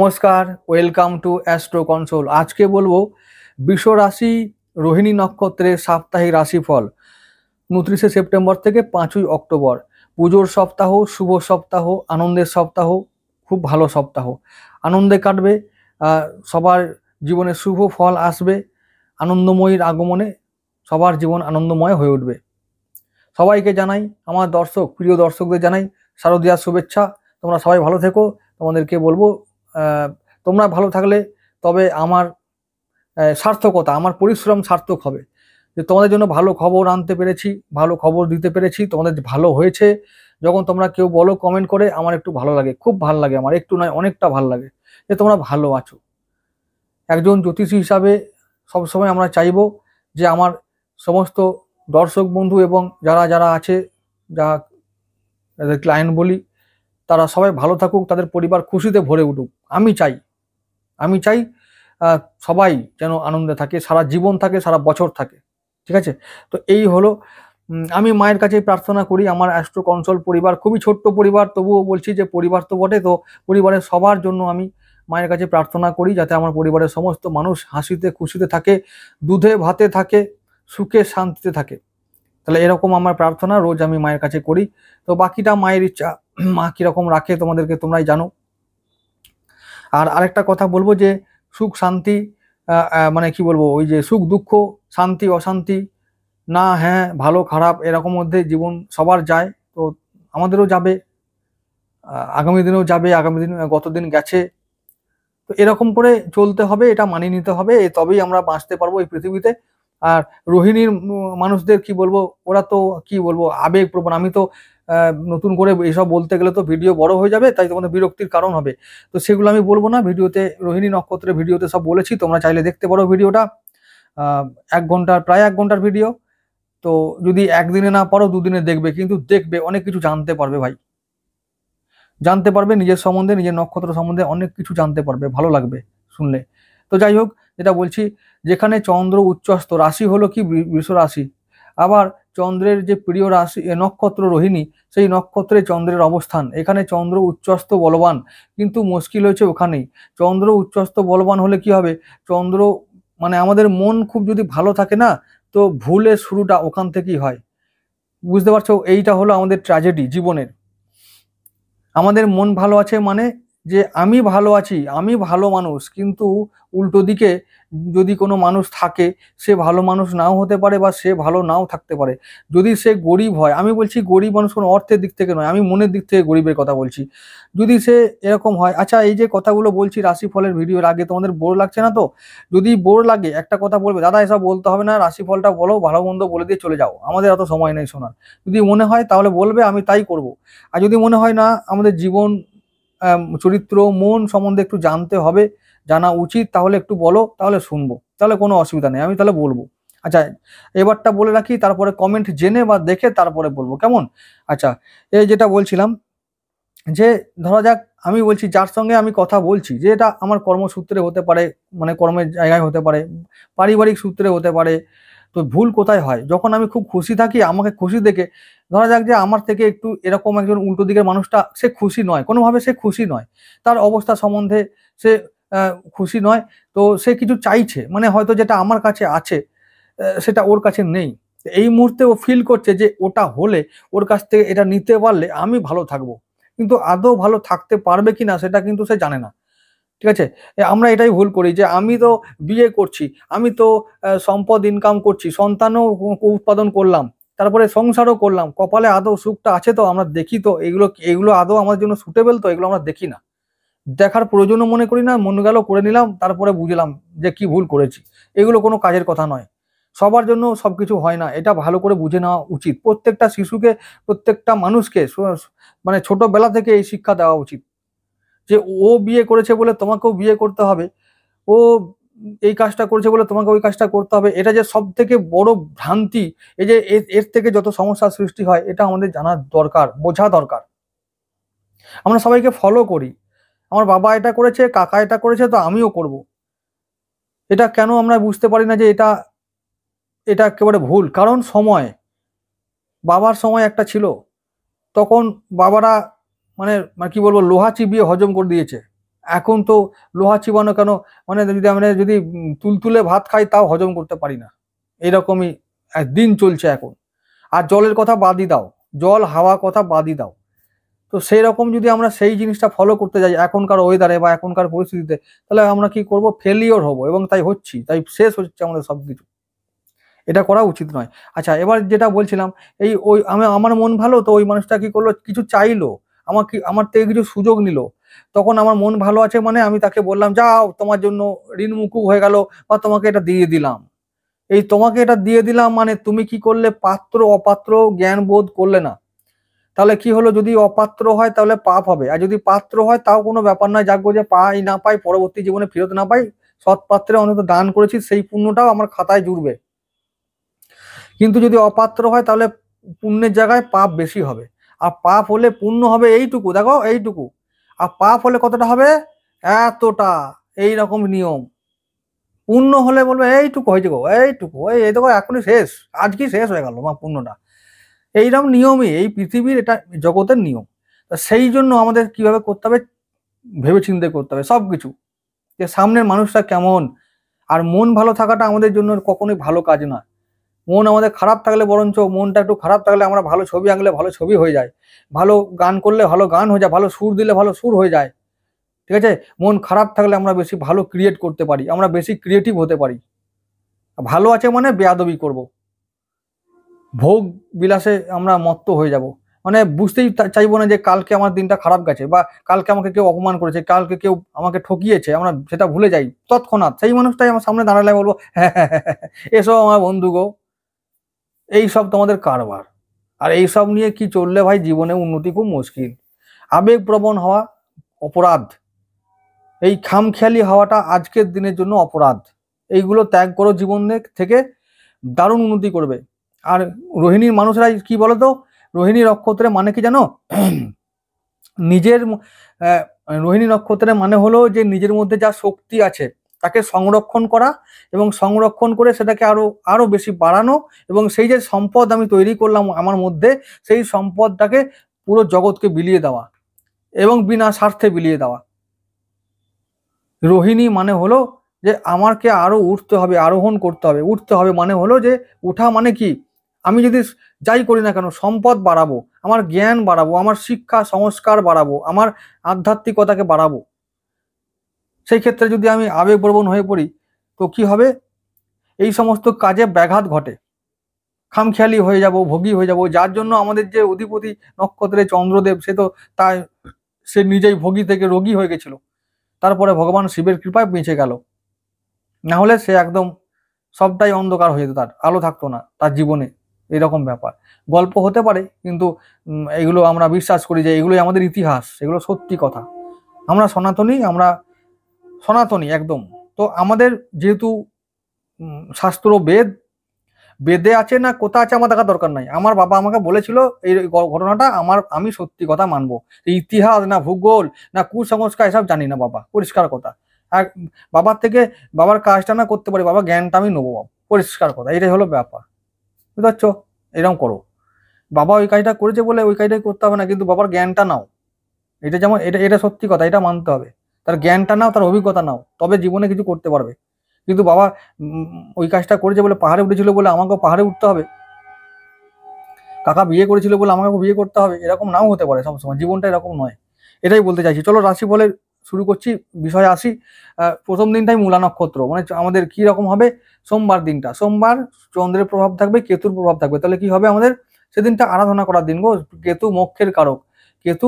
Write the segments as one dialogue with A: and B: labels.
A: নমস্কার, welcome to astro console. আজকে বলবো বৃষ রাশি রোহিণী নক্ষত্রের সাপ্তাহিক রাশিফল 29শে সেপ্টেম্বর থেকে 5ই অক্টোবর। পুজোর সপ্তাহ, শুভ সপ্তাহ, আনন্দের সপ্তাহ, খুব ভালো সপ্তাহ। আনন্দে কাটবে, সবার জীবনে শুভ ফল আসবে, আনন্দময়ীর আগমনে সবার জীবন আনন্দময় হয়ে উঠবে। সবাইকে জানাই, আমার প্রিয় দর্শকদের জানাই শারদীয়ার শুভেচ্ছা। তোমরা সবাই ভালো থেকো। তোমাদেরকে বলবো তোমরা ভালো থাকলে তবে আমার সার্থকতা, আমার পরিশ্রম সার্থক হবে। যে তোমাদের জন্য ভালো খবর আনতে পেরেছি, ভালো খবর দিতে পেরেছি, তোমাদের ভালো হয়েছে। যখন তোমরা কেউ বলো কমেন্ট করে, আমার একটু ভালো লাগে, খুব ভালো লাগে, আমার একটু নয় অনেকটা ভালো লাগে যে তোমরা ভালো আছো। একজন জ্যোতিষী হিসাবে সবসময় আমরা চাইবো যে আমার সমস্ত দর্শক বন্ধু এবং যারা যারা আছে, যা যাদের ক্লায়েন্ট বলি, তারা সবাই ভালো থাকুক, তাদের পরিবার খুশিতে ভরে উঠুক। আমি চাই সবাই যেন আনন্দে থাকে, সারা জীবন থাকে, সারা বছর থাকে। ঠিক আছে? তো এই হলো, আমি মায়ের কাছে প্রার্থনা করি। আমার অ্যাস্ট্রো কনসোল পরিবার খুবই ছোট্ট পরিবার, তবুও বলছি যে পরিবার তো বটে। তো পরিবারের সবার জন্য আমি মায়ের কাছে প্রার্থনা করি যাতে আমার পরিবারের সমস্ত মানুষ হাসিতে খুশিতে থাকে, দুধে ভাতে থাকে, সুখে শান্তিতে থাকে। তাহলে এরকম আমার প্রার্থনা রোজ আমি মায়ের কাছে করি। তো বাকিটা মায়ের ইচ্ছা, মা কিরকম রাখে তোমরাই জানো। আর আরেকটা কথা বলবো যে সুখ শান্তি, মানে কি বলবো, ওই যে সুখ দুঃখ, শান্তি অশান্তি, না হ্যাঁ ভালো খারাপ, এরকম মধ্যে জীবন সবার যায়। তো আমাদেরও যাবে, আগামী দিনেও যাবে, আগামী দিন গতদিন গেছে। তো এরকম করে চলতে হবে, এটা মানিয়ে নিতে হবে, তবেই আমরা বাঁচতে পারবো এই পৃথিবীতে। আর রোহিণীর মানুষদের কি বলবো, ওরা তো কি বলবো আবেগপ্রবণ। আমি তো নতুন করে এসব বলতে গেলে তো ভিডিও বড় হয়ে যাবে, তাই তোমাদের বিরক্তির কারণ হবে। তো সেগুলো আমি বলবো না ভিডিওতে। রোহিণী নক্ষত্রের ভিডিওতে সব বলেছি, তোমরা চাইলে দেখতে পারো ভিডিওটা। 1 ঘন্টার, প্রায় 1 ঘন্টার ভিডিও। তো যদি একদিনে না পারো দুদিনে দেখবে, কিন্তু দেখবে অনেক কিছু জানতে পারবে ভাই, জানতে পারবে নিজের সম্বন্ধে, নিজের নক্ষত্র সম্বন্ধে অনেক কিছু জানতে পারবে, ভালো লাগবে শুনলে। তো যাই হোক, যেটা বলছি, যেখানে চন্দ্র উচ্চস্থ, রাশি হলো কি বৃষ রাশি, আবার চন্দ্রের যে প্রিয় রাশি নক্ষত্র রোহিণী, সেই নক্ষত্রে চন্দ্রের অবস্থান, এখানে চন্দ্র উচ্চস্থ বলবান। কিন্তু মুশকিল হয়েছে ওখানেই। চন্দ্র উচ্চস্থ বলবান হলে কি হবে, চন্দ্র মানে আমাদের মন খুব যদি ভালো থাকে না, তো ভুলের শুরুটা ওখান থেকেই হয়। বুঝতে পারছো? এইটা হলো আমাদের ট্র্যাজেডি জীবনের। আমাদের মন ভালো আছে মানে যে আমি ভালো আছি, আমি ভালো মানুষ, কিন্তু উল্টো দিকে যদি কোনো মানুষ থাকে, সে ভালো মানুষ নাও হতে পারে বা সে ভালো নাও থাকতে পারে। যদি সে গরিব হয়, আমি বলছি গরিব মানুষ কোনো অর্থের দিক থেকে নয়, আমি মনের দিক থেকে গরিবের কথা বলছি। যদি সে এরকম হয়, আচ্ছা এই যে কথাগুলো বলছি রাশিফলের ভিডিওর আগে, তোমাদের বোর লাগছে না তো? যদি বোর লাগে একটা কথা বলবে, দাদা এসব বলতে হবে না, রাশিফলটা বলো, ভালো মন্দ বলে দিয়ে চলে যাও, আমাদের এত সময় নেই শোনার। যদি মনে হয় তাহলে বলবে, আমি তাই করব। আর যদি মনে হয় না, আমাদের জীবন, চরিত্র, মন সম্বন্ধে একটু জানতে হবে, জানা উচিত, তাহলে একটু বলো, তাহলে শুনবো, তাহলে কোনো অসুবিধা নেই, আমি তাহলে বলবো। আচ্ছা, এবারটা বলে রাখি, তারপরে কমেন্ট জেনে বা দেখে তারপরে বলবো, কেমন? আচ্ছা, এই যেটা বলছিলাম, যে ধরা যাক আমি বলছি যার সঙ্গে আমি কথা বলছি, যে এটা আমার কর্মসূত্রে হতে পারে, মানে কর্মের জায়গায় হতে পারে, পারিবারিক সূত্রে হতে পারে। তো ভুল কোথায় হয়, যখন আমি খুব খুশি থাকি, আমাকে খুশি দেখে, ধরা যাক যে আমার থেকে একটু এরকম একজন উল্টো দিকের মানুষটা, সে খুশি নয়, কোনোভাবে সে খুশি নয়, তার অবস্থা সম্বন্ধে সে খুশি নয়। তো সে কিছু চাইছে, মানে হয়তো যেটা আমার কাছে আছে সেটা ওর কাছে নেই। এই মুহূর্তে ও ফিল করছে যে ওটা হলে, ওর কাছ থেকে এটা নিতে পারলে আমি ভালো থাকবো, কিন্তু আদৌ ভালো থাকতে পারবে কিনা সেটা কিন্তু সে জানে না। ঠিক আছে? আমরা এটাই ভুল করি যে আমি তো বিয়ে করছি, আমি তো সম্পদ ইনকাম করছি, সন্তানও উৎপাদন করলাম, তারপরে সংসারও করলাম, কপালে আদৌ সুখটা আছে তো? আমরা দেখি তো এগুলো, এগুলো আদৌ আমার জন্য সুটেবল তো? এগুলো আমরা দেখি না, দেখার প্রয়োজনও মনে করি না, মন গেল করে নিলাম, তারপরে বুঝলাম যে কি ভুল করেছি। এগুলো কোনো কাজের কথা নয়। সবার জন্য সবকিছু হয় না, এটা ভালো করে বুঝে নেওয়া উচিত। প্রত্যেকটা শিশুকে, প্রত্যেকটা মানুষকে মানে ছোটবেলা থেকে এই শিক্ষা দেওয়া উচিত যে ও বিয়ে করেছে বলে তোমাকেও বিয়ে করতে হবে, ও এই কাজটা করেছে বলে তোমাকে ওই কাজটা করতে হবে। এটা যে সব থেকে বড় ভ্রান্তি, এই যে এর থেকে যত সমস্যার সৃষ্টি হয়, এটা আমাদের জানার দরকার, বোঝা দরকার। আমরা সবাইকে ফলো করি, আমার বাবা এটা করেছে, কাকা এটা করেছে, তো আমিও করব। এটা কেন আমরা বুঝতে পারি না যে এটা এটা একেবারে ভুল? কারণ সময়, বাবার সময় একটা ছিল, তখন বাবারা মানে মানে কি বলবো, লোহা চিবিয়ে হজম করে দিয়েছে। এখন তো লোহা চিবানো কেন, মানে যদি তুলতুলে ভাত খাই তাও হজম করতে পারি না, এরকমই দিন চলছে এখন। আর জলের কথা বাদই দাও, জল হাওয়া কথা বাদই দাও। তো সেই রকম যদি আমরা সেই জিনিসটা ফলো করতে যাই এখনকার ওয়েদারে বা এখনকার পরিস্থিতিতে, তাহলে আমরা কি করব, ফেলিওর হব, এবং তাই হচ্ছি, তাই শেষ হচ্ছে আমাদের সবকিছু। এটা করা উচিত নয়। আচ্ছা, এবার যেটা বলছিলাম, আমার মন ভালো, তো ওই মানুষটা কি করলো, কিছু চাইলো, আমার থেকে কিছু সুযোগ নিল, তখন আমার মন ভালো আছে মানে আমি তাকে বললাম, যাও তোমার জন্য ঋণ মুকুব হয়ে গেল, বা তোমাকে এটা দিয়ে দিলাম। এই তোমাকে এটা দিয়ে দিলাম মানে তুমি কি করলে, পাত্র অপাত্র জ্ঞান বোধ করলে না। তাহলে কি হলো, যদি অপাত্র হয় তাহলে পাপ হবে, আর যদি পাত্র হয় তাও কোনো ব্যাপার নয়, যাকবো যে পাই না পাই, পরবর্তী জীবনে ফেরত না পাই, সৎ পাত্রে অন্তত দান করেছি সেই পুণ্যটাও আমার খাতায় জুড়বে। কিন্তু যদি অপাত্র হয় তাহলে পুণ্যের জায়গায় পাপ বেশি হবে, আর পাপ হলে পুণ্য হবে এইটুকু, দেখো এইটুকু, আর পাপ হলে কতটা হবে, এতটা। এইরকম নিয়ম। পুণ্য হলে বলবে এইটুকু হয়েছে গো, এইটুকু, এই দেখো এখনই শেষ, আজকেই শেষ হয়ে গেল মা পুণ্যটা। এইরকম নিয়মই এই পৃথিবীর, এটা জগতের নিয়ম। সেই জন্য আমাদের কিভাবে করতে হবে, ভেবে চিন্তে করতে হবে সবকিছু, যে সামনের মানুষটা কেমন। আর মন ভালো থাকাটা আমাদের জন্য কখনোই ভালো কাজ না। মন আমাদের খারাপ থাকলে, বরঞ্চ মনটা একটু খারাপ থাকলে, আমরা ভালো ছবি আঁকলে ভালো ছবি হয়ে যায়, ভালো গান করলে ভালো গান হয়ে যায়, ভালো সুর দিলে ভালো সুর হয়ে যায়। ঠিক আছে, মন খারাপ থাকলে আমরা বেশি ভালো ক্রিয়েট করতে পারি, আমরা বেশি ক্রিয়েটিভ হতে পারি। ভালো আছে মানে বেয়াদবি করব, ভোগ বিলাসে আমরা মত্ত হয়ে যাব, মানে বুঝতেই চাইবো না যে কালকে আমার দিনটা খারাপ গেছে, বা কালকে আমাকে কেউ অপমান করেছে, কালকে কেউ আমাকে ঠকিয়েছে, আমরা সেটা ভুলে যাই তৎক্ষণাৎ। সেই মানুষটাই আমার সামনে দাঁড়ালে বলবো, হ্যাঁ হ্যাঁ হ্যাঁ হ্যাঁ, এসব আমার বন্ধু গো, এই সব তোমাদের কারবার। আর এই সব নিয়ে কি চললে ভাই জীবনে উন্নতি খুব মুশকিল। আবেগপ্রবণ হওয়া অপরাধ, এই খামখেয়ালি হওয়াটা আজকের দিনের জন্য অপরাধ। এইগুলো ত্যাগ করো জীবন থেকে, দারুণ উন্নতি করবে। আর রোহিণীর মানুষরা কি বলতো, রোহিণী নক্ষত্রে মানে কি জানো, নিজের রোহিণী নক্ষত্রের মানে হলো যে নিজের মধ্যে যা শক্তি আছে তাকে সংরক্ষণ করা, এবং সংরক্ষণ করে সেটাকে আরো আরো বেশি বাড়ানো, এবং সেই যে সম্পদ আমি তৈরি করলাম আমার মধ্যে, সেই সম্পদটাকে পুরো জগৎকে বিলিয়ে দেওয়া, এবং বিনা স্বার্থে বিলিয়ে দেওয়া। রোহিণী মানে হলো যে আমাকে আরো উঠতে হবে, আরোহণ করতে হবে। উঠতে হবে মানে হলো যে, উঠা মানে কি, আমি যদি যাই করি না কেন সম্পদ বাড়াবো, আমার জ্ঞান বাড়াবো, আমার শিক্ষা সংস্কার বাড়াবো, আমার আধ্যাত্মিকতাকে বাড়াবো। সেই ক্ষেত্রে যদি আমি আবেগপ্রবণ হয়ে পড়ি, তো কি হবে, এই সমস্ত কাজে ব্যাঘাত ঘটে, খামখেয়ালি হয়ে যাব, ভোগী হয়ে যাব। যার জন্য আমাদের যে অধিপতি নক্ষত্রে চন্দ্রদেব, সে নিজেই ভোগী থেকে রোগী হয়ে গেছিল, তারপরে ভগবান শিবের কৃপায় বেঁচে গেল। না হলে সে একদম সবটাই অন্ধকার হয়ে যেত, তার আলো থাকতো না তার জীবনে। এরকম ব্যাপার গল্প হতে পারে, কিন্তু এগুলো আমরা বিশ্বাস করি যে এগুলোই আমাদের ইতিহাস, এগুলো সত্যি কথা। আমরা সনাতনী একদম। তো আমাদের যেহেতু শাস্ত্র বেদে আছে না কোথা আছে আমার দেখার দরকার নাই। আমার বাবা আমাকে বলেছিল এই ঘটনাটা, আমি সত্যি কথা মানবো। ইতিহাস না ভূগোল না কুসংস্কার এসব জানি না বাবা, পরিষ্কার কথা। আর বাবার কাজটা না করতে পারি, বাবা জ্ঞানটা আমি নেবো, পরিষ্কার কথা। এটাই হলো ব্যাপার, বুঝতে পারছো? এরকম করো। বাবা ওই কাজটা করেছে বলে ওই কাজটাই করতে হবে না, কিন্তু বাবার জ্ঞানটা নাও। এটা যেমন এটা সত্যি কথা, এটা মানতে হবে। তার জ্ঞানটা নাও, তার অভিজ্ঞতা নাও, তবে জীবনে কিছু করতে পারবে। কিন্তু বাবা ওই কাজটা করেছে বলে, পাহাড়ে উঠেছিল বলে আমাকেও পাহাড়ে উঠতে হবে, কাকা বিয়ে করেছিল বলে আমাকেও বিয়ে করতে হবে, এরকম নাও হতে পারে সবসময়। জীবনটা এরকম নয়, এটাই বলতে চাইছি। চলো রাশি ফলের শুরু করছি, বিষয়ে আসি। প্রথম দিনটাই মূলা নক্ষত্র, মানে আমাদের কি রকম হবে, সোমবার দিনটা, সোমবার চন্দ্রের প্রভাব থাকবে, কেতুর প্রভাব থাকবে। তাহলে কি হবে আমাদের, সেদিনটা আরাধনা করার দিন গো। কেতু মোক্ষের কারক, কেতু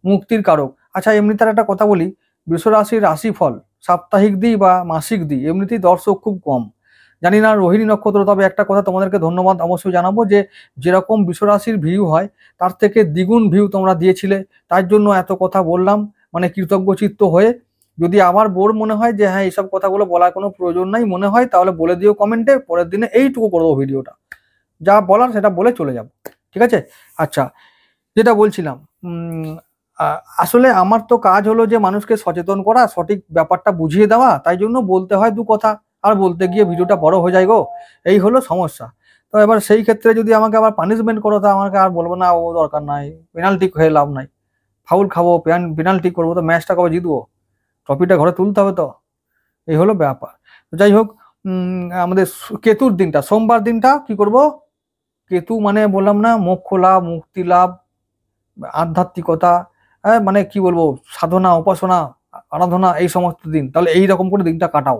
A: মুক্তির কারক। আচ্ছা, এমনি তার একটা কথা বলি, বৃষ রাশির রাশিফল সাপ্তাহিক দিই বা মাসিক দিই, এমনিতেই দর্শক খুব কম। জানি না রোহিণী নক্ষত্র, তবে একটা কথা তোমাদেরকে ধন্যবাদ অবশ্যই জানাবো, যে যেরকম বিশ্বরাশির ভিউ হয় তার থেকে দ্বিগুণ ভিউ তোমরা দিয়েছিলে, তার জন্য এত কথা বললাম, মানে কৃতজ্ঞ চিত্ত হয়ে। যদি আবার বোর মনে হয় যে হ্যাঁ এইসব কথাগুলো বলার কোনো প্রয়োজন নাই মনে হয়, তাহলে বলে দিও কমেন্টে, পরের দিনে এইটুকু করবো ভিডিওটা, যা বলার সেটা বলে চলে যাব, ঠিক আছে? আচ্ছা, যেটা বলছিলাম, আসলে আমার তো কাজ হলো যে মানুষকে সচেতন করা, সঠিক ব্যাপারটা বুঝিয়ে দেওয়া, তাই জন্য বলতে হয় দু কথা, আর বলতে গিয়ে ভিডিওটা বড় হয়ে যায় গো, এই হলো সমস্যা। তো এবার সেই ক্ষেত্রে যদি আমাকে আবার পানিশমেন্ট করো, তা আমাকে আর বলবো না ও দরকার নাই, পেনাল্টি খেয়ে লাভ নাই, ফাউল খাবো, পেনাল্টি করবো, তো ম্যাচটা কবে জিতবো? ট্রফিটা ঘরে তুলতে হবে তো, এই হলো ব্যাপার। তো যাই হোক, আমাদের কেতুর দিনটা, সোমবার দিনটা কি করব, কেতু মানে বললাম না মোক্ষ লাভ, মুক্তি লাভ, আধ্যাত্মিকতা, মানে কি বলবো, সাধনা, উপাসনা, আরাধনা, এই সমস্ত দিন। তাহলে এই রকম করে দিনটা কাটাও।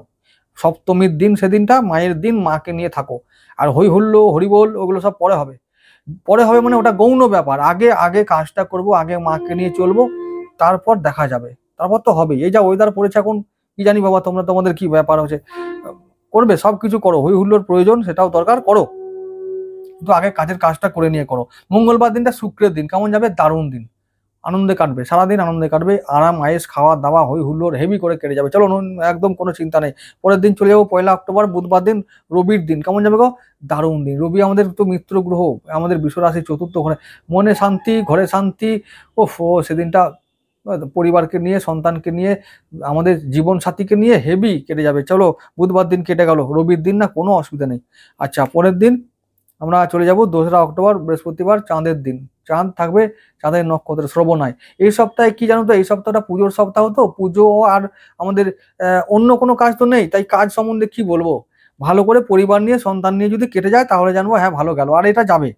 A: সপ্তমীর দিন সেদিনটা মায়ের দিন, মাকে নিয়ে থাকো। আর হই হুল্লো হরিবোল ওগুলো সব পরে হবে, পরে হবে মানে ওটা গৌণ ব্যাপার। আগে আগে কাজটা করব, আগে মাকে নিয়ে চলবো, তারপর দেখা যাবে। তারপর তো হবে। এই যা ওয়েদার পড়েছে এখন, কি জানি বাবা তোমরা, তোমাদের কি ব্যাপার হচ্ছে, করবে সব কিছু করো, হই হুল্লোর প্রয়োজন, সেটাও দরকার, করো, কিন্তু আগে কাজের কাজটা করে নিয়ে করো। মঙ্গলবার দিনটা শুক্রের দিন, কেমন যাবে, দারুণ দিন, আনন্দে কাটবে, সারাদিন আনন্দে কাটবে, আরাম আয়েস, খাওয়া দাওয়া, হই হুল্লোড় হেভি করে কেটে যাবে। চলো, একদম কোনো চিন্তা নেই। পরের দিন চলে যাবো 1 অক্টোবর, বুধবার দিন, রবির দিন, কেমন যাবে গো, দারুণ দিন। রবি আমাদের তো মিত্র গ্রহ, আমাদের বিশ্বরাশি চতুর্থ ঘরে, মনে শান্তি, ঘরে শান্তি। ও সেদিনটা পরিবারকে নিয়ে, সন্তানকে নিয়ে, আমাদের জীবন সাথীকে নিয়ে হেভি কেটে যাবে। চলো, বুধবার দিন কেটে গেল, রবির দিন না, কোনো অসুবিধা নেই। আচ্ছা, পরের দিন আমরা চলে যাব 2রা অক্টোবর, বৃহস্পতিবার, চাঁদের দিন। চাঁদ থাকবে, চাঁদের নক্ষত্র শ্রবণায়। এই সপ্তাহে কি জানো তো, এই সপ্তাহটা পুজোর সপ্তাহ, তো পুজো আর আমাদের অন্য কোনো কাজ তো নেই, তাই কাজ সম্বন্ধে কি বলবো, ভালো করে পরিবার নিয়ে, সন্তান নিয়ে যদি কেটে যায় তাহলে জানবো হ্যাঁ ভালো গেল। আর এটা যাবে,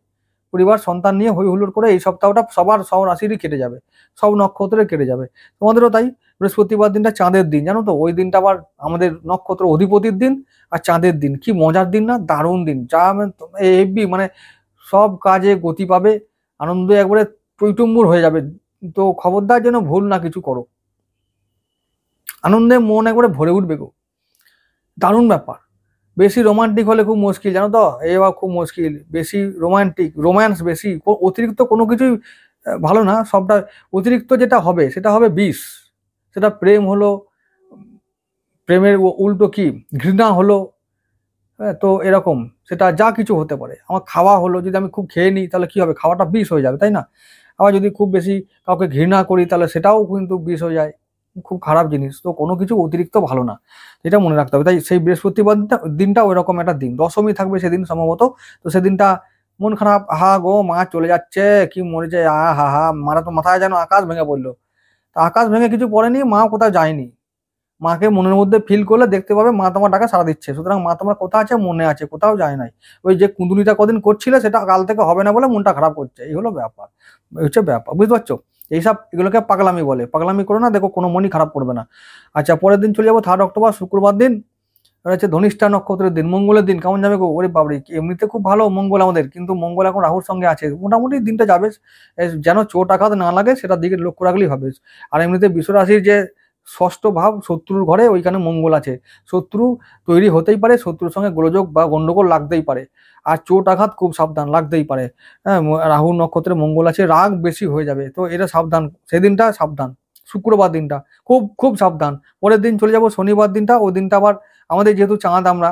A: পরিবার সন্তান নিয়ে হই হুল্লোড় করে এই সপ্তাহটা সবার, সব রাশিরই কেটে যাবে, সব নক্ষত্রে কেটে যাবে, তোমাদেরও তাই। বৃহস্পতিবার দিনটা চাঁদের দিন, জানো তো, ওই দিনটা আবার আমাদের নক্ষত্র অধিপতির দিন আর চাঁদের দিন। কি মজার দিন না, দারুণ দিন, যা হেভি, মানে সব কাজে গতি পাবে, আনন্দে একবারে টইটুম্বুর হয়ে যাবে। তো খবরদার যেন ভুল না কিছু করো, আনন্দে মন একবারে ভরে উঠবে গো, দারুণ ব্যাপার। বেশি রোমান্টিক হলে খুব মুশকিল, জানো তো, এবার খুব মুশকিল, বেশি রোম্যান্স বেশি, অতিরিক্ত কোনো কিছুই ভালো না। সবটা অতিরিক্ত যেটা হবে সেটা হবে বিষ। সেটা প্রেম হলো, প্রেমের উল্টো কি, ঘৃণা হলো, তো এরকম সেটা যা কিছু হতে পারে। আমার খাওয়া হলো, যদি আমি খুব খেয়ে নিই তাহলে কি হবে, খাওয়াটা বিষ হয়ে যাবে, তাই না? আবার যদি খুব বেশি কাউকে ঘৃণা করি তাহলে সেটাও কিন্তু বিষ হয়ে যায়, খুব খারাপ জিনিস। তো কোনো কিছু অতিরিক্ত ভালো না, এটা মনে রাখতে হবে। তাই সেই বৃহস্পতিবার দিনটা ওই রকম একটা দিন, দশমী থাকবে সেদিন সম্ভবত। তো সেদিনটা মন খারাপ, হা গো মা চলে যাচ্ছে, কি মরেছে, হা হা, মারা তো মাথায় যেন আকাশ ভেঙে পড়লো। তা আকাশ ভেঙে কিছু পড়েনি, মা কোথাও যায়নি। মাকে মনের মধ্যে ফিল করলে দেখতে পাবে মা তোমার ডাকা সাড়া দিচ্ছে। সুতরাং মা তোমার কোথাও আছে, মনে আছে, কোথাও যায় নাই। ওই যে কুঁদুনিটা কদিন করছিলে সেটা কাল থেকে হবে না বলে মনটা খারাপ করছে, এই হলো ব্যাপার, এই হচ্ছে ব্যাপার, বুঝতে পারছো? এইসব এগুলোকে পাগলামি বলে, পাগলামি করো না, দেখো কোনো মনই খারাপ করবে না। আচ্ছা, পরের দিন চলে যাবো 3 অক্টোবর, শুক্রবার দিন, এটা হচ্ছে ধনিষ্ঠা নক্ষত্রের দিন, মঙ্গলের দিন, কেমন যাবে গো, ওরে বাবরে, এমনিতে খুব ভালো মঙ্গল আমাদের, কিন্তু মঙ্গল এখন রাহুর সঙ্গে আছে, মোটামুটি দিনটা যাবে, যেন চোট আঘাত না লাগে সেটার দিকে লক্ষ্য রাখলেই হবে। আর এমনিতে বিশ্বরাশির যে ষষ্ঠ ভাব, শত্রুর ঘরে, ওইখানে মঙ্গল আছে, শত্রু তৈরি হতেই পারে, শত্রুর সঙ্গে গোলযোগ বা গন্ডগোল লাগতেই পারে, আর চোট আঘাত খুব সাবধান, লাগতেই পারে। হ্যাঁ, রাহু নক্ষত্রে মঙ্গল আছে, রাগ বেশি হয়ে যাবে, তো এটা সাবধান, সেদিনটা সাবধান, শুক্রবার দিনটা খুব খুব সাবধান। পরের দিন চলে যাব শনিবার দিনটা, ওই দিনটা আবার আমাদের যেহেতু চাঁদ, আমরা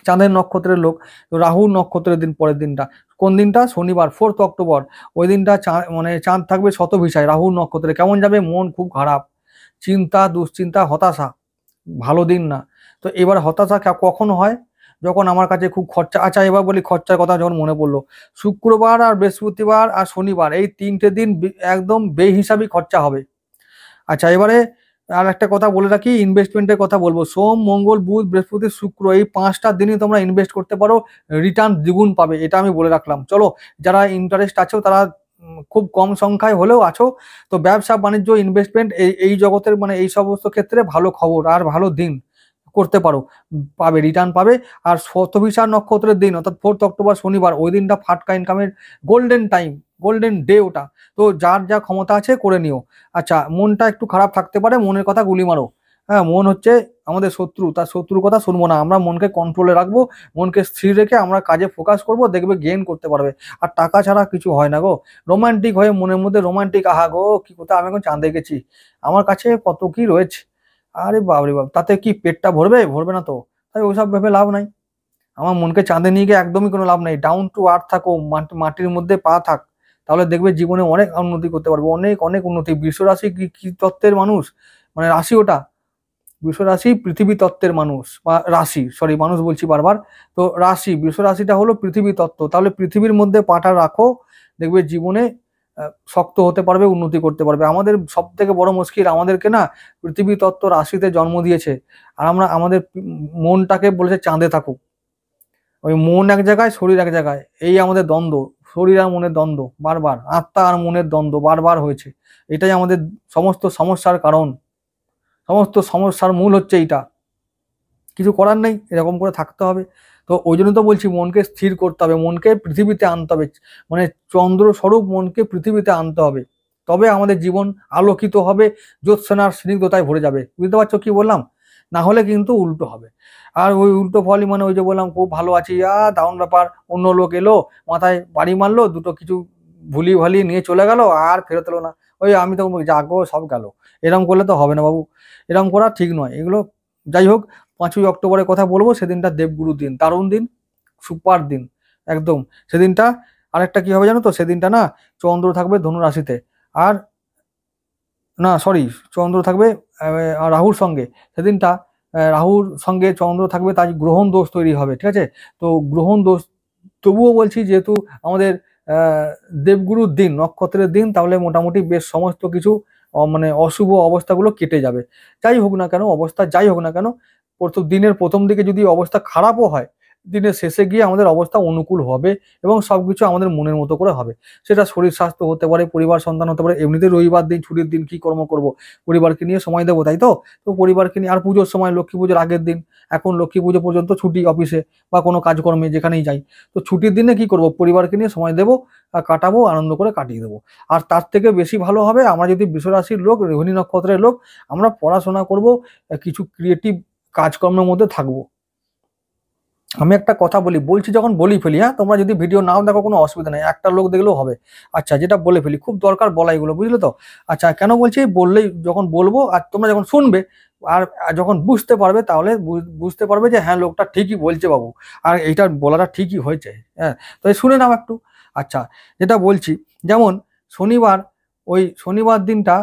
A: চাঁদের নক্ষত্রের লোক, তো রাহু নক্ষত্রের দিন পরের দিনটা, কোন দিনটা, শনিবার 4 অক্টোবর। ওই দিনটা মানে চাঁদ থাকবে শতভিসায় রাহু নক্ষত্রে, কেমন যাবে, মন খুব খারাপ, চিন্তা, দুশ্চিন্তা, হতাশা, ভালো দিন না। তো এবার হতাশা কখন হয়, যখন আমার কাছে খুব খরচা। আচ্ছা, এবার বলি খরচার কথা যখন মনে পড়লো, শুক্রবার আর বৃহস্পতিবার আর শনিবার, এই 3টে দিন একদম বেহিসাবি খরচা হবে। আচ্ছা, এবারে আর একটা কথা বলে রাখি, ইনভেস্টমেন্টের কথা বলবো। সোম, মঙ্গল, বুধ, বৃহস্পতি, শুক্র, এই 5টা দিনই তোমরা ইনভেস্ট করতে পারো, রিটার্ন দ্বিগুণ পাবে, এটা আমি বলে রাখলাম। চলো, যারা ইন্টারেস্ট আছো তারা খুব কম সংখ্যায় হলেও আছো, তো ব্যবসা বাণিজ্য, ইনভেস্টমেন্ট, এই জগতের মানে এই সমস্ত ক্ষেত্রে ভালো খবর আর ভালো দিন করতে পারো, পাবে, রিটার্ন পাবে। আর শতভিসা নক্ষত্রের দিন, অর্থাৎ 4 অক্টোবর শনিবার, ওই দিনটা ফাটকা ইনকামের গোল্ডেন টাইম, গোল্ডেন ডে ওটা। তো যার যা ক্ষমতা আছে করে নিও। আচ্ছা, মনটা একটু খারাপ থাকতে পারে, মনের কথা গুলি মারো। হ্যাঁ, মন হচ্ছে আমাদের শত্রু, তার শত্রুর কথা শুনবো না, আমরা মনকে কন্ট্রোলে রাখবো, মনকে স্থির রেখে আমরা কাজে ফোকাস করব, দেখবে গেইন করতে পারবে। আর টাকা ছাড়া কিছু হয় না গো। রোমান্টিক হয়ে মনের মধ্যে রোমান্টিক, আহা গো কি কোথায়, আমি এখন চাঁদে গেছি, আমার কাছে কত কি রয়েছে, আরে বাবরে বাপ, তাতে কি পেটটা ভরবে, ভরবে না তো। তাই ওইসব ভেবে লাভ নাই, আমার মনকে চাঁদে নিয়ে গিয়ে একদমই কোনো লাভ নেই। ডাউন টু আর্থ থাকো, মাটির মধ্যে পা থাক, তাহলে দেখবে জীবনে অনেক উন্নতি করতে পারবে, অনেক অনেক উন্নতি। বিশ্বরাশি কি তত্ত্বের মানুষ, মানে রাশি ওটা, বিশ্বরাশি পৃথিবী তত্ত্বের মানুষ, বা রাশি, সরি মানুষ বলছি বারবার, তো রাশি, বিশ্বরাশিটা হলো পৃথিবী তত্ত্ব। তাহলে পৃথিবীর মধ্যে পাটা রাখো, দেখবে জীবনে শক্ত হতে পারবে, উন্নতি করতে পারবে। আমাদের সব থেকে বড় মুশকিল, আমাদেরকে না পৃথিবী তত্ত্ব রাশিতে জন্ম দিয়েছে, আর আমরা আমাদের মনটাকে বলেছে চাঁদে থাকুক। ওই মন এক জায়গায়, শরীর এক জায়গায়, এই আমাদের দ্বন্দ্ব, শরীর আর মনের দ্বন্দ্ব বারবার, আত্মা আর মনের দ্বন্দ্ব বারবার হয়েছে। এটাই আমাদের সমস্ত সমস্যার কারণ, সমস্ত সমস্যার মূল হচ্ছে এইটা। কিছু করার নেই, এরকম করে থাকতে হবে। তো ওই জন্য তো বলছি মনকে স্থির করতে হবে, মনকে পৃথিবীতে আনতে হবে, মানে চন্দ্র স্বরূপ মনকে পৃথিবীতে আনতে হবে, তবে আমাদের জীবন আলোকিত হবে, জ্যোৎস্নার স্নিগ্ধতায় ভরে যাবে। বুঝতে পারছো কি বললাম? না হলে কিন্তু উল্টো হবে। আর ওই উল্টো ফলই, মানে ওই যে বললাম খুব ভালো আছি, দারুণ ব্যাপার, অন্য লোক এলো, মাথায় বাড়ি মারলো, দুটো কিছু ভুলিয়ে ভালিয়ে নিয়ে চলে গেল, আর ফেরত এলো না। ওই আমি তখন যাগো সব গেল। এরকম করলে তো হবে না বাবু, এরকম করা ঠিক নয় এগুলো। যাই হোক, 5ই অক্টোবরের কথা বলবো, সেদিনটা দেবগুরু দিন, দারুণ দিন, সুপার দিন একদম। সেদিনটা আরেকটা কি হবে জানো তো, সেদিনটা না চন্দ্র থাকবে ধনু রাশিতে, আর না সরি, চন্দ্র থাকবে রাহুর সঙ্গে। সেদিনটা রাহুর সঙ্গে চন্দ্র থাকবে, তাই গ্রহণ দোষ তৈরি হবে, ঠিক আছে? তো গ্রহণ দোষ, তবুও বলছি যেহেতু আমাদের আহ, দেবগুরুর দিন, নক্ষত্রের দিন, তাহলে মোটামুটি বেশ সমস্ত কিছু মানে অশুভ অবস্থাগুলো কেটে যাবে। যাই হোক না কেন অবস্থা, যাই হোক না কেন, দিনের প্রথম দিকে যদি অবস্থা খারাপও হয়, দিনের শেষে গিয়ে আমাদের অবস্থা অনুকূল হবে, এবং সবকিছু আমাদের মনের মতো করে হবে। সেটা শরীর স্বাস্থ্য হতে পারে, পরিবার সন্তান হতে পারে। এমনিতে রবিবার দিন, ছুটির দিন, কি কর্ম করব, পরিবারকে নিয়ে সময় দেবো, তাই তো? তো পরিবারকে নিয়ে, আর পুজোর সময়, লক্ষ্মী পুজোর আগের দিন, এখন লক্ষ্মী পুজো পর্যন্ত ছুটি অফিসে বা কোনো কাজকর্মে যেখানেই যাই, তো ছুটির দিনে কি করব, পরিবারকে নিয়ে সময় দেবো, কাটাবো, আনন্দ করে কাটিয়ে দেবো। আর তার থেকে বেশি ভালো হবে আমরা যদি বৃষরাশির লোক, রোহিণী নক্ষত্রের লোক, আমরা পড়াশোনা করব, কিছু ক্রিয়েটিভ কাজকর্মের মধ্যে থাকবো। আমি একটা কথা বলছি যখন বলি ফেলি, হ্যাঁ, তোমরা যদি ভিডিও নাও দেখো কোনো অসুবিধা নেই, একটা লোক দেখলেও হবে। আচ্ছা, যেটা বলে ফেলি, খুব দরকার বলা এগুলো, বুঝলে তো? আচ্ছা, কেন বলছি, বললেই যখন বলবো আর তোমরা যখন শুনবে, আর যখন বুঝতে পারবে, তাহলে বুঝতে পারবে যে হ্যাঁ, লোকটা ঠিকই বলছে বাবু, আর এইটা বলাটা ঠিকই হয়েছে। হ্যাঁ, তো শুনে নাও একটু। আচ্ছা, যেটা বলছি, যেমন শনিবার, ওই শনিবার দিনটা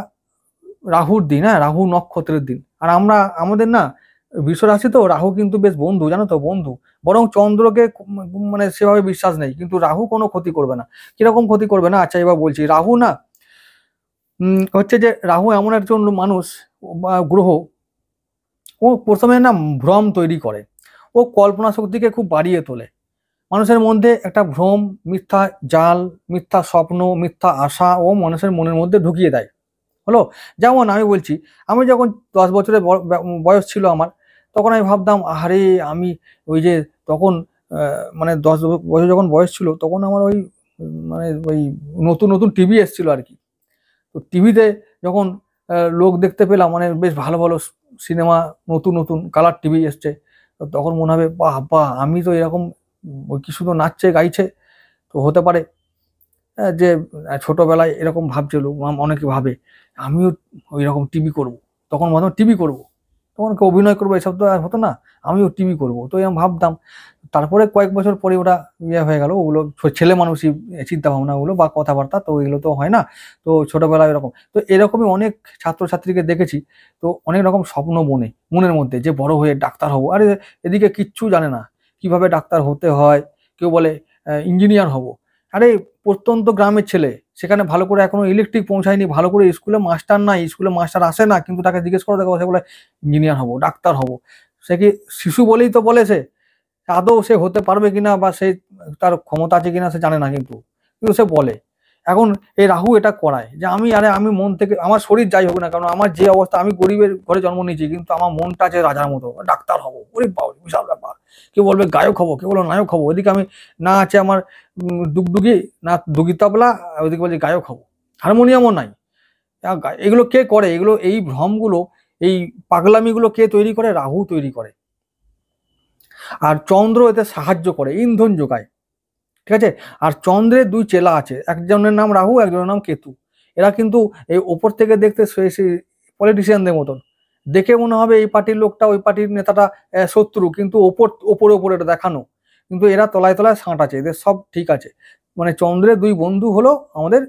A: রাহুর দিন, হ্যাঁ, রাহু নক্ষত্রের দিন। আর আমরা, আমাদের না বৃষ রাশি তো, রাহু কিন্তু বেশ বন্ধু, জানো তো, বন্ধু। বরং চন্দ্রকে মানে সেভাবে বিশ্বাস নেই, কিন্তু রাহু কোনো ক্ষতি করবে না। কিরকম ক্ষতি করবে না, আচ্ছা এবার বলছি। রাহু না হচ্ছে যে, রাহু এমন একজন মানুষ বা গ্রহ, ও প্রথমে না ভ্রম তৈরি করে, ও কল্পনা শক্তিকে খুব বাড়িয়ে তোলে। মানুষের মধ্যে একটা ভ্রম, মিথ্যা জাল, মিথ্যা স্বপ্ন, মিথ্যা আশা ও মানুষের মনের মধ্যে ঢুকিয়ে দেয়। হলো, যেমন আমি বলছি, আমি যখন 10 বছরের বয়স ছিল আমার, তখন আমি ভাবতাম, আরে আমি ওই যে তখন মানে 10 বছর যখন বয়স ছিল, তখন আমার ওই মানে ওই নতুন নতুন টিভি এসেছিল আর কি। তো টিভিতে যখন লোক দেখতে পেলাম, মানে বেশ ভালো ভালো সিনেমা, নতুন নতুন কালার টিভি এসছে, তো তখন মনে হবে, বাহ বাহ, আমি তো এরকম, ওই কি শুধু নাচছে গাইছে, তো হতে পারে যে ছোটবেলায় এরকম ভাবছিল, অনেকে ভাবে আমিও ওই রকম টিভি করব। তখন ভাবতাম টিভি করব, তখন অভিনয় করবো, এসব তো আর হতো না, আমিও টিভি করব, তো এরকম ভাবতাম। তারপরে কয়েক বছর পরে ওটা ইয়ে হয়ে গেল, ওগুলো ছেলে মানুষই চিন্তা ভাবনা ওগুলো বা কথাবার্তা, তো এগুলো তো হয় না। তো ছোটবেলায় এরকম, তো এরকমই অনেক ছাত্রছাত্রীকে দেখেছি, তো অনেক রকম স্বপ্ন মনের মধ্যে, যে বড় হয়ে ডাক্তার হব। আরে এদিকে কিচ্ছু জানে না কিভাবে ডাক্তার হতে হয়। কেউ বলে ইঞ্জিনিয়ার হব। আরে প্রত্যন্ত গ্রামের ছেলে, সেখানে ভালো করে এখনো ইলেকট্রিক পৌঁছায়নি, ভালো করে স্কুলে মাস্টার নাই, স্কুলে মাস্টার আসে না, কিন্তু তাকে জিজ্ঞেস করে দেখো, সে বলে ইঞ্জিনিয়ার হব, ডাক্তার হব। সে কি শিশু বলেই তো বলেছে, আদৌ সে হতে পারবে কিনা বা সে তার ক্ষমতা আছে কিনা সে জানে না, কিন্তু কিন্তু সে বলে। এখন এই রাহু এটা করায় যে আমি মন থেকে, আমার শরীর যাই হোক না কারণ, আমার যে অবস্থা, আমি গরিবের ঘরে জন্ম নিয়েছি, কিন্তু আমার মনটা আছে রাজার মতো, ডাক্তার হবো, ওরে বাবা বিশাল ব্যাপার। কেউ বলবে গায়ক হবো, কেউ বলবে নায়ক হবো, ওইদিকে আমি না আছে আমার ডুগডুগি, না দুগি তবলা, ওইদিকে বলছি গায়ক হবো, হারমোনিয়ামও নাই। এগুলো কে করে? এগুলো, এই ভ্রমগুলো, এই পাগলামিগুলো কে তৈরি করে? রাহু তৈরি করে। আর চন্দ্র এতে সাহায্য করে, ইন্ধন যোগায়, ঠিক আছে? আর চন্দ্রের দুই চেলা আছে, একজনের নাম রাহু, একজনের নাম কেতু। এরা কিন্তু এই ওপর থেকে দেখতে পলিটিশিয়ানদের মতন, দেখে মনে হবে এই পার্টির লোকটা, ওই পার্টির নেতাটা শত্রু, কিন্তু ওপরে ওপরে এটা দেখানো, কিন্তু এরা তলায় তলায় সাঁট আছে, এদের সব ঠিক আছে। মানে চন্দ্রের দুই বন্ধু হলো আমাদের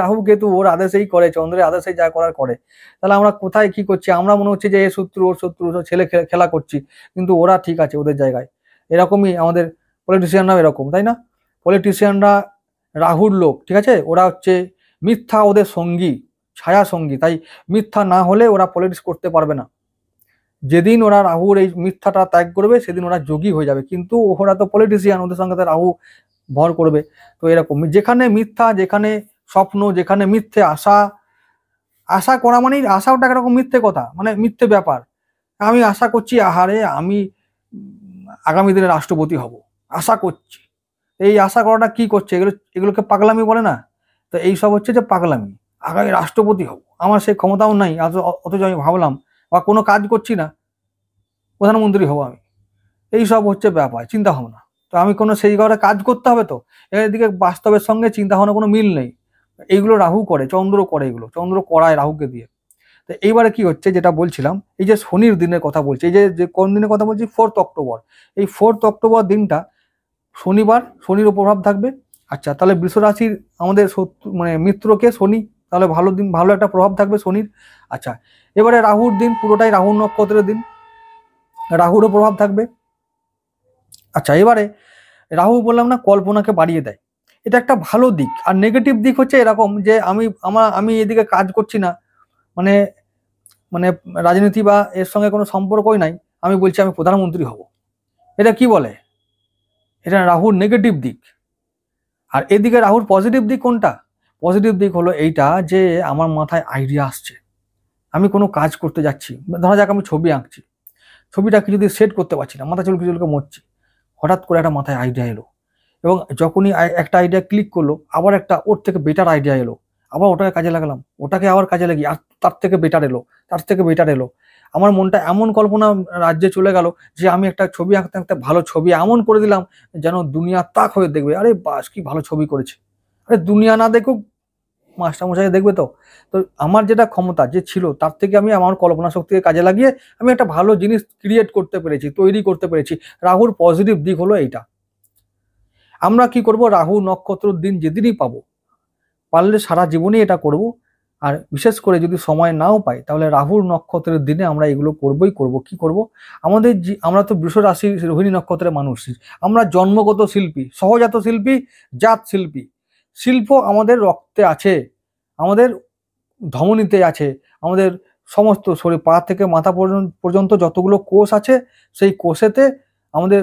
A: রাহু কেতু, ওর আদেশেই করে, চন্দ্রের আদেশেই যা করার করে। তাহলে আমরা কোথায় কি করছি? আমরা মনে হচ্ছে যে এ শত্রু, ওর শত্রু, ছেলে খেলা করছি, কিন্তু ওরা ঠিক আছে ওদের জায়গায়। এরকমই আমাদের পলিটিশিয়ানরাও এরকম, তাই না? পলিটিশিয়ানরা রাহুর লোক, ঠিক আছে? ওরা হচ্ছে মিথ্যা ওদের সঙ্গী, ছায়া সঙ্গী, তাই মিথ্যা না হলে ওরা পলিটিক্স করতে পারবে না। যেদিন ওরা রাহুর এই মিথ্যাটা ত্যাগ করবে সেদিন ওরা যোগী হয়ে যাবে, কিন্তু ওরা তো পলিটিশিয়ান, ওদের সঙ্গে তো রাহু ভর করবে। তো এরকম যেখানে মিথ্যা, যেখানে স্বপ্ন, যেখানে মিথ্যে আশা, আশা করা মানেই আশাওটা একরকম মিথ্যে কথা, মানে মিথ্যে ব্যাপার। আমি আশা করছি আহারে আমি আগামী দিনে রাষ্ট্রপতি হব, আশা করছি। এই আশা করাটা কি করছে, এগুলোকে পাগলামি বলে না? তো এইসব হচ্ছে যে পাগলামি। আগামী রাষ্ট্রপতি হব, আমার সেই ক্ষমতাও নাই, অথচ আমি ভাবলাম, বা কোনো কাজ করছি না, প্রধানমন্ত্রী হব আমি। এইসব হচ্ছে ব্যাপার, চিন্তা ভাবনা। তো আমি কোনো সেই ঘরে কাজ করতে হবে, তো এদিকে বাস্তবের সঙ্গে চিন্তা ভাবনা কোনো মিল নেই। এইগুলো রাহু করে, চন্দ্র করে, এগুলো চন্দ্র করায় রাহুকে দিয়ে। তো এইবারে কি হচ্ছে, যেটা বলছিলাম, এই যে শনির দিনের কথা বলছি, এই যে কোন দিনের কথা বলছি, 4 অক্টোবর। এই 4 অক্টোবর দিনটা শনিবার, শনিরও প্রভাব থাকবে। আচ্ছা, তাহলে বৃষ রাশির আমাদের মানে মিত্রকে শনি, তাহলে ভালো দিন, ভালো একটা প্রভাব থাকবে শনির। আচ্ছা, এবারে রাহুর দিন, পুরোটাই রাহু নক্ষত্রের দিন, রাহুরও প্রভাব থাকবে। আচ্ছা, এবারে রাহু বললাম না কল্পনাকে বাড়িয়ে দেয়, এটা একটা ভালো দিক। আর নেগেটিভ দিক হচ্ছে এরকম যে আমি এদিকে কাজ করছি না, মানে মানে রাজনীতি বা এর সঙ্গে কোনো সম্পর্কই নাই, আমি বলছি আমি প্রধানমন্ত্রী হব। এটা কি বলে? এটা রাহুর নেগেটিভ দিক। আর এদিকে রাহুর পজিটিভ দিক কোনটা? পজিটিভ দিক হলো এইটা যে আমার মাথায় আইডিয়া আসছে, আমি কোনো কাজ করতে যাচ্ছি, ধরা যাক আমি ছবি আঁকছি, ছবিটাকে যদি সেট করতে পারছি না, মাথা চুলকে চুলকে মরছি, হঠাৎ করে একটা মাথায় আইডিয়া এলো, এবং যখনই একটা আইডিয়া ক্লিক করলো, আবার একটা ওর থেকে বেটার আইডিয়া এলো, আবার ওটাকে কাজে লাগালাম, ওটাকে আবার কাজে লাগি, আর তার থেকে বেটার এলো, তার থেকে বেটার এলো। আমার মনটা এমন কল্পনা রাজ্যে চলে গেল যে আমি একটা ছবি আঁকতে আঁকতে ভালো ছবি এমন করে দিলাম যেন দুনিয়া তাক হয়ে দেখবে, আরে বাস কি ভালো ছবি করেছে। আরে দুনিয়া না দেখুক, মাস্টারমশাই দেখবে তো। তো আমার যেটা ক্ষমতা যে ছিল, তার থেকে আমি আমার কল্পনা শক্তিকে কাজে লাগিয়ে আমি একটা ভালো জিনিস ক্রিয়েট করতে পেরেছি, তৈরি করতে পেরেছি। রাহুর পজিটিভ দিক হলো এইটা। আমরা কি করব, রাহু নক্ষত্রের দিন যেদিনই পাবো, পারলে সারা জীবনই এটা করব। আর বিশেষ করে যদি সময় নাও পাই, তাহলে রাহুর নক্ষত্রের দিনে আমরা এগুলো করবই করব। কি করব? আমরা তো বৃষ রাশি রোহিণী নক্ষত্রের মানুষ, আমরা জন্মগত শিল্পী, সহজাত শিল্পী, জাত শিল্পী। শিল্প আমাদের রক্তে আছে, আমাদের ধমনীতে আছে, আমাদের সমস্ত শরীর, পা থেকে মাথা পর্যন্ত যতগুলো কোষ আছে, সেই কোষেতে আমাদের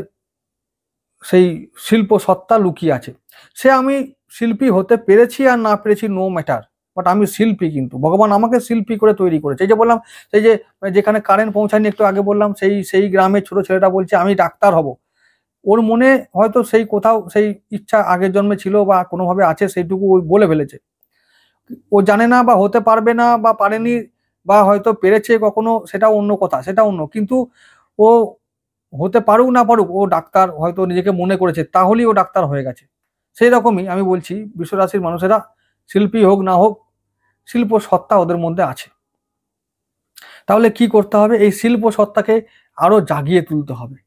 A: সেই শিল্প সত্তা লুকিয়ে আছে। সে আমি শিল্পী হতে পেরেছি আর না পেরেছি নো ম্যাটার, বাট আমি শিল্পী, কিন্তু ভগবান আমাকে শিল্পী করে তৈরি করেছে। এই যে বললাম, সেই যে যেখানে কারেন্ট পৌঁছায়নি একটু আগে বললাম, সেই গ্রামের ছোট ছেলেটা বলছে আমি ডাক্তার হব। ওর মনে হয়তো সেই কোথাও সেই ইচ্ছা আগের জন্মে ছিল বা কোনোভাবে আছে, সেইটুকু ওই বলে ফেলেছে। ও জানে না বা হতে পারবে না বা পারেনি, বা হয়তো পেরেছে কখনো, সেটা অন্য কথা, সেটা অন্য। কিন্তু ও হতে পারুক না পারুক, ও ডাক্তার হয়তো নিজেকে মনে করেছে, তাহলেই ও ডাক্তার হয়ে গেছে। সেই রকমই আমি বলছি, বিশ্বরাশির মানুষেরা শিল্পী হোক না হোক, শিল্প সত্তা ওদের মধ্যে আছে। তাহলে কি করতে হবে? এই শিল্প সত্তাকে আরো জাগিয়ে তুলতে হবে,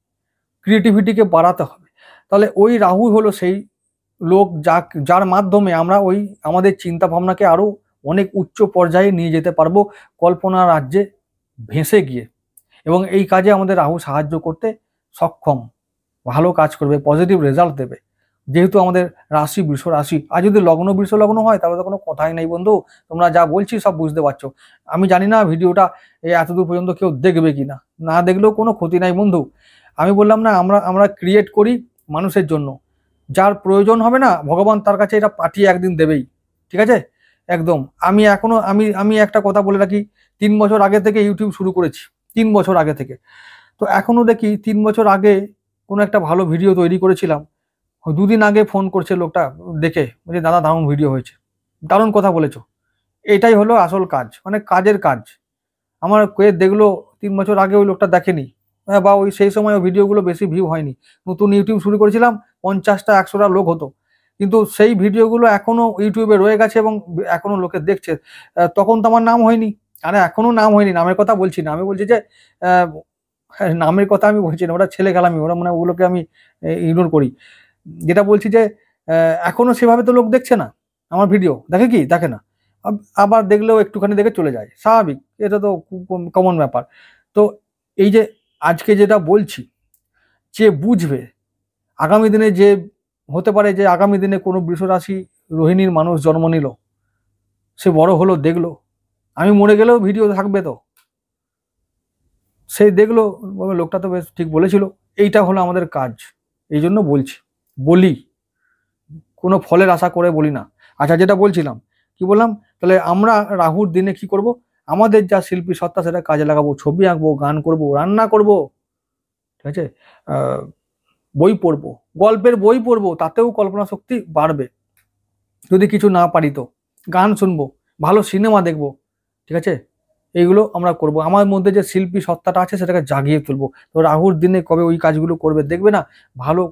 A: ক্রিয়েটিভিটিকে বাড়াতে হবে। তাহলে ওই রাহু হলো সেই লোক, যার মাধ্যমে আমরা ওই আমাদের চিন্তা ভাবনাকে আরো অনেক উচ্চ পর্যায়ে নিয়ে যেতে পারবো, কল্পনা রাজ্যে ভেসে গিয়ে। এবং এই কাজে আমাদের রাহু সাহায্য করতে সক্ষম, ভালো কাজ করবে, পজিটিভ রেজাল্ট দেবে। যেহেতু আমাদের রাশি বৃষ রাশি, আর যদি লগ্ন বৃষ লগ্ন হয় তাহলে তো কোনো কথাই নেই বন্ধু। তোমরা যা বলছি সব বুঝতে পারছো। আমি জানি না ভিডিওটা এতদূর পর্যন্ত কেউ দেখবে কি না, না দেখলেও কোনো ক্ষতি নাই বন্ধু। আমি বললাম না, আমরা ক্রিয়েট করি মানুষের জন্য, যার প্রয়োজন হবে না ভগবান তার কাছে এটা পাঠিয়ে একদিন দেবেই। ঠিক আছে, একদম। আমি এখনো আমি একটা কথা বলে রাখি, 3 বছর আগে থেকে ইউটিউব শুরু করেছি, 3 বছর আগে থেকে। তো এখনো দেখি 3 বছর আগে কোনো একটা ভালো ভিডিও তৈরি করেছিলাম, 2 দিন আগে ফোন করছে লোকটা দেখে, বলছে দাদা দারুণ ভিডিও হয়েছে, দারুণ কথা বলেছো। এটাই হলো আসল কাজ, মানে কাজের কাজ। আমার কে দেখলো 3 বছর আগে, ওই লোকটা দেখেনি, বা ওই সেই সময় ভিডিওগুলো বেশি ভিউ হয়নি। নতুন ইউটিউব শুরু করেছিলাম, 50টা 100টা লোক হতো, কিন্তু সেই ভিডিওগুলো এখনো ইউটিউবে রয়ে গেছে এবং এখনো লোকে দেখছে। তখন তো আমার নাম হয়নি, আরে এখনো নাম হয়নি, নামের কথা বলছি না, আমি বলছি যে নামের কথা আমি বলছি না, ওরা ছেলে খেলামি, ওরা মানে ওগুলোকে আমি ইগনোর করি। যেটা বলছি যে এখনো সেভাবে তো লোক দেখছে না, আমার ভিডিও দেখে কি দেখে না, আবার দেখলেও একটুখানি দেখে চলে যায়, স্বাভাবিক, এটা তো কমন ব্যাপার। তো এই যে আজকে যেটা বলছি, যে বুঝবে আগামী দিনে, যে হতে পারে যে আগামী দিনে কোনো বৃষ রাশি রোহিণীর মানুষ জন্ম নিল, সে বড় হলো, দেখলো, আমি মরে গেলেও ভিডিও থাকবে, তো সেই দেখলো, লোকটা তো বেশ ঠিক বলেছিল। এইটা হলো আমাদের কাজ, এই জন্য বলি, কোনো ফলের আশা করে বলি না। আচ্ছা, যেটা বলছিলাম, কি বললাম, তাহলে আমরা রাহুর দিনে কি করব, আমাদের যা শিল্পী সত্তা সেটা কাজে লাগাবো, ছবি আঁকবো, গান করব, রান্না করব, ঠিক আছে, বই পড়বো, গল্পের বই পড়বো, তাতেও কল্পনা শক্তি বাড়বে। যদি কিছু না পারি তো গান শুনবো, ভালো সিনেমা দেখবো, ঠিক আছে, এইগুলো আমরা করব। আমার মধ্যে যে শিল্পী সত্তাটা আছে সেটাকে জাগিয়ে তুলবো। তো রাহুর দিনে কবে ওই কাজগুলো করবে, দেখবে না ভালো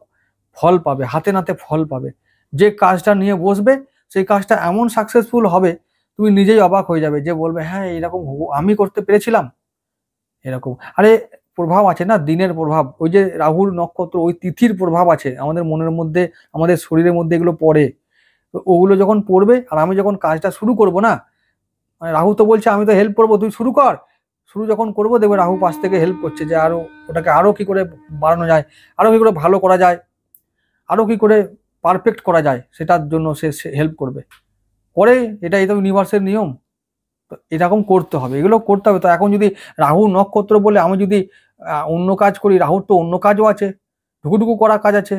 A: ফল পাবে, হাতে নাতে ফল পাবে। যে কাজটা নিয়ে বসবে সেই কাজটা এমন সাকসেসফুল হবে, তুমি নিজেই অবাক হয়ে যাবে, যে বলবে হ্যাঁ এরকম আমি করতে পেরেছিলাম। এরকম, আরে প্রভাব আছে না, দিনের প্রভাব, ওই যে রাহুর নক্ষত্র, ওই তিথির প্রভাব আছে আমাদের মনের মধ্যে, আমাদের শরীরের মধ্যে এগুলো পড়ে। তো ওগুলো যখন পড়বে আর আমি যখন কাজটা শুরু করব না, মানে রাহু তো বলছে আমি তো হেল্প করবো, তুই শুরু কর। শুরু যখন করবো দেখবে রাহু পাশ থেকে হেল্প করছে, যে আরো ওটাকে আরো কি করে বাড়ানো যায়, আরো কি করে ভালো করা যায়, আরো কি করে পারফেক্ট করা যায়, সেটার জন্য সে হেল্প করবে। করে এটা তো ইউনিভার্সের নিয়ম। তো এরকম করতে হবে, এগুলো করতে হবে। তো এখন যদি রাহু নক্ষত্র বলে আমি যদি অন্য কাজ করি, রাহুর তো অন্য কাজও আছে, ঢুকুঢুকু করা কাজ আছে,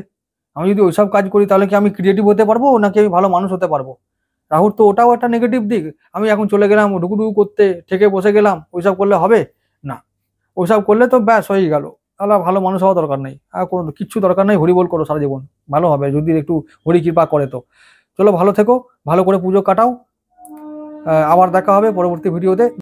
A: আমি যদি ওইসব কাজ করি তাহলে কি আমি ক্রিয়েটিভ হতে পারবো, নাকি আমি ভালো মানুষ হতে পারবো? রাহুর তো ওটাও একটা নেগেটিভ দিক। আমি এখন চলে গেলাম ঢুকুঢুকু করতে, থেকে বসে গেলাম, ওইসব করলে হবে না। ওইসব করলে তো ব্যাস হয়ে গেল, তাহলে ভালো মানুষ হওয়া দরকার নেই, আর কোনো কিচ্ছু দরকার নেই, হরি বল করো সারা জীবন, ভালো হবে যদি একটু হরি কৃপা করে। তো চলো, ভালো থেকো, ভালো করে পুজো কাটাও, আবার দেখা হবে পরবর্তী ভিডিওতে।